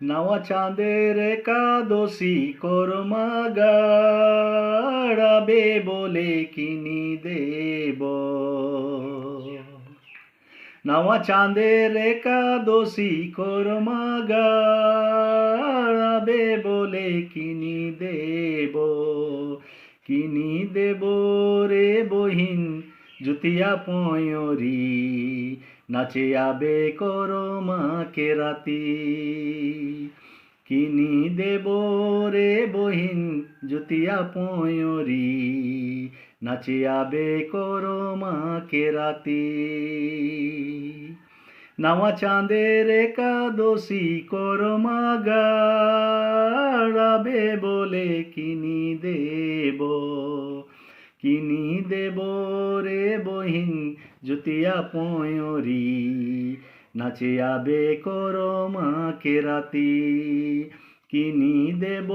নাওয়া চাঁদের একাদশী কোরমা গাড়াবে বলে কিনি দেব। নাওয়া চাঁদের একাদশী কোরমা গাড়াবে বলে কিনি দেব। কিনি দেব রে বহিন জুতিয়া পয়রি, নাচে আবে করমা কেরাতি। কিনি দেব রে বহিন জুতিয়া পয়রি, নাচে আবে করমা কেরাতি। নাওয়া চাঁদের একাদশী করমা গাড়াবে বলে কিনি দেব। কিনি দেব রে বহিন জুতিয়া পয়রি, নাচে আবে করমা কেরাতি। কিনি দেব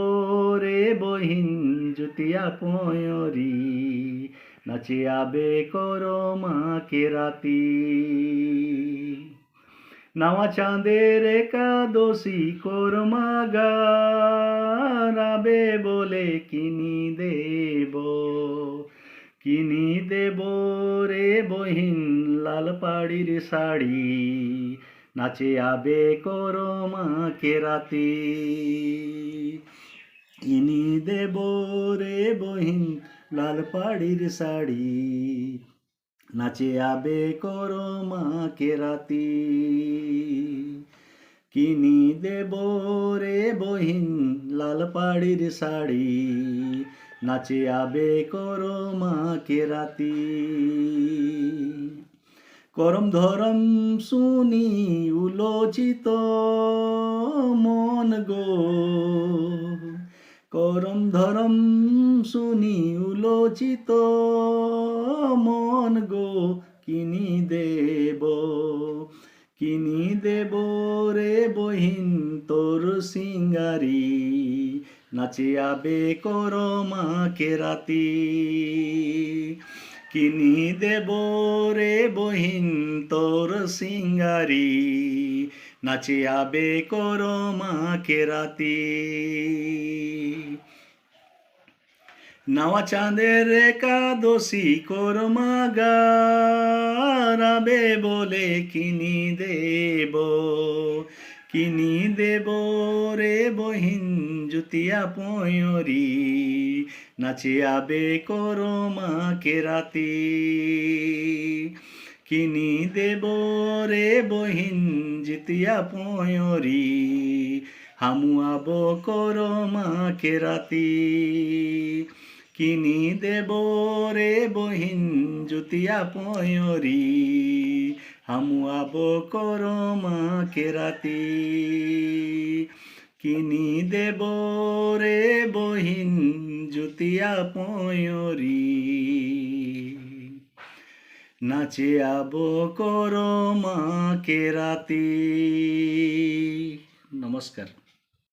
রে বহিন জুতিয়া পয়রি, নাচে আবে করমা কেরাতি। নাওয়া চাঁদের একাদশী কোরমা গাড়াবে বলে কিনি দেব। কিনি দেব রে বহিন লাল পাড়ির শাড়ি, নাচে আবে করমা কেরাতি। কিনি দেব রে বহিন লাল পাড়ির শাড়ি, নাচে আবে করমা কেরাতি। কিনি দেব রে বহিন লাল পাড়ির শাড়ি, নাচে আবে করমা কেরাতি। করম ধরম শুনি উলোচিত মন গো, করম ধরম শুনি উলোচিত মন গো। কিনি দেব, কিনি দেব রে বহিন তোর সিঙ্গারি, নাচে আবে করমা কেরাতি। কিনি দেব রে বহিন তোর সিঙ্গারি, নাচে আবে করমা কেরাতি। নাওয়া চাঁদের একাদশী কোরমা গাড়াবে বলে কিনি দেব। কিনি দেব রে বহিন জুতিয়া পয়রি, নাচে আবে করমা কেরাতি। কিনি দেব রে বহিন জুতিয়া পয়রি, হামু আবো করমা কেরাতি। কিনি দেব রে বহিন জুতিয়া পয়রি, হামু আবো করমা কেরাতি। কিনি দেব রে বহিন জুতিয়া পয়রি, নাচে আবো করমা কেরাতি। নমস্কার।